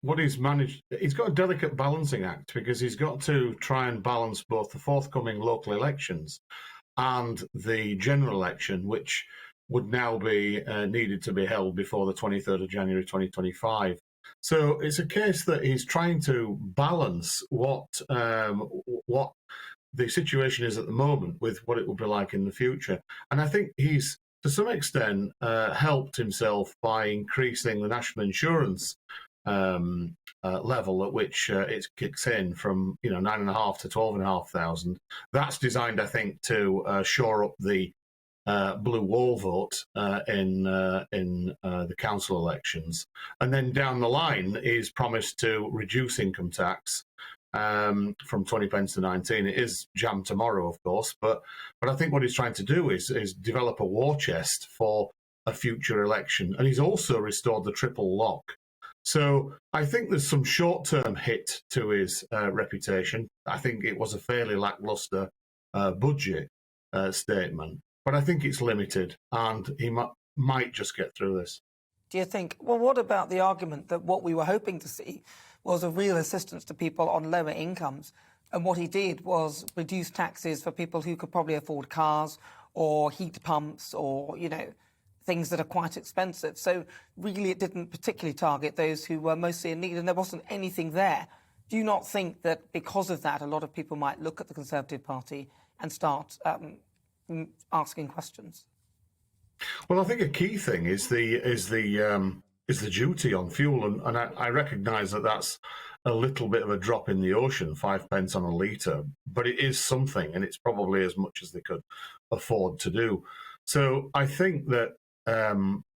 what he's managed, he's got a delicate balancing act because he's got to try and balance both the forthcoming local elections and the general election, which would now be needed to be held before the 23rd of January 2025. So it's a case that he's trying to balance what the situation is at the moment with what it will be like in the future. And I think he's, to some extent, helped himself by increasing the national insurance level at which it kicks in from 9,500 to 12,500. That's designed, I think, to shore up the blue wall vote in the council elections, and then down the line is promised to reduce income tax from 20 pence to 19. It is jammed tomorrow, of course, but I think what he's trying to do is develop a war chest for a future election, and he's also restored the triple lock. So I think there's some short-term hit to his reputation. I think it was a fairly lackluster budget statement, but I think it's limited, and he might just get through this. Do you think, well, what about the argument that what we were hoping to see was a real assistance to people on lower incomes, and what he did was reduce taxes for people who could probably afford cars or heat pumps or, things that are quite expensive. So really it didn't particularly target those who were mostly in need, and there wasn't anything there. Do you not think that because of that, a lot of people might look at the Conservative Party and start asking questions? Well, I think a key thing is the duty on fuel, and I recognise that that's a little bit of a drop in the ocean, 5 pence on a litre, but it is something, and it's probably as much as they could afford to do. So I think that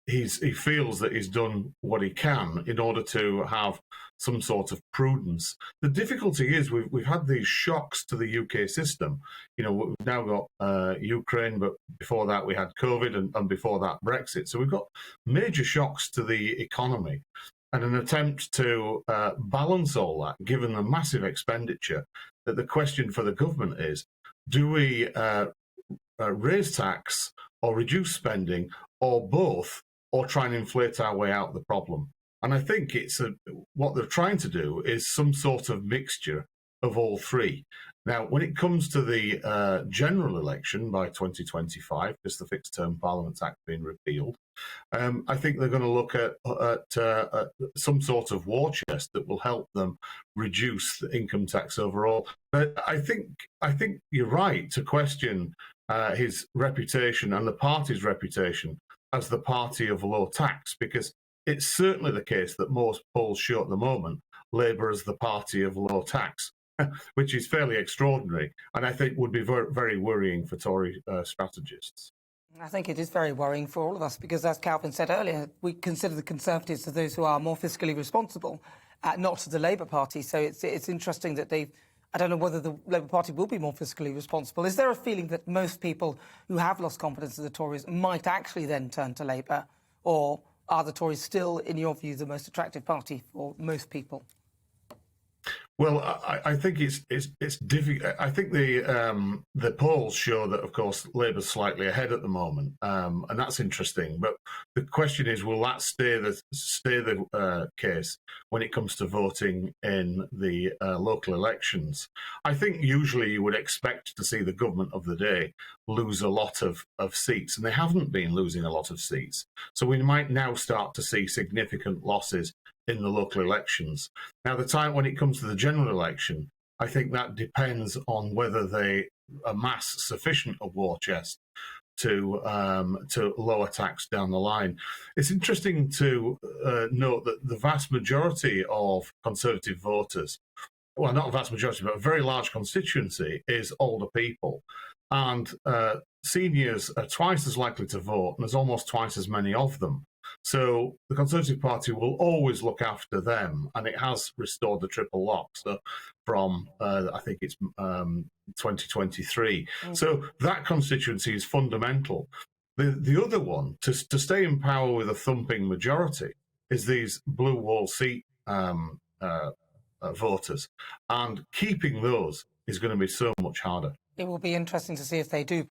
he feels that he's done what he can in order to have some sort of prudence. The difficulty is we've had these shocks to the UK system. We've now got Ukraine, but before that we had COVID, and before that Brexit. So we've got major shocks to the economy, and an attempt to balance all that, given the massive expenditure, that the question for the government is, do we raise tax or reduce spending, or both, or try and inflate our way out of the problem? And I think what they're trying to do is some sort of mixture of all three. Now, when it comes to the general election by 2025, because the Fixed Term Parliament Act being repealed, I think they're going to look at some sort of war chest that will help them reduce the income tax overall. But I think you're right to question his reputation and the party's reputation as the party of low tax, because it's certainly the case that most polls show at the moment Labour as the party of low tax, which is fairly extraordinary, and I think would be very, very worrying for Tory strategists. I think it is very worrying for all of us because, as Calvin said earlier, we consider the Conservatives as those who are more fiscally responsible, not the Labour Party. So it's interesting that I don't know whether the Labour Party will be more fiscally responsible. Is there a feeling that most people who have lost confidence in the Tories might actually then turn to Labour, or are the Tories still, in your view, the most attractive party for most people? Well, I think it's difficult. I think the polls show that, of course, Labour's slightly ahead at the moment, and that's interesting. But the question is, will that stay the case when it comes to voting in the local elections? I think usually you would expect to see the government of the day lose a lot of seats, and they haven't been losing a lot of seats. So we might now start to see significant losses in the local elections. Now, the time when it comes to the general election, I think that depends on whether they amass sufficient of war chest to lower tax down the line. It's interesting to note that the vast majority of Conservative voters, well, not a vast majority, but a very large constituency, is older people. And seniors are twice as likely to vote, and there's almost twice as many of them. So the Conservative Party will always look after them, and it has restored the triple lock from, I think it's 2023. So that constituency is fundamental. The other one, to stay in power with a thumping majority, is these blue wall seat voters, and keeping those is going to be so much harder. It will be interesting to see if they do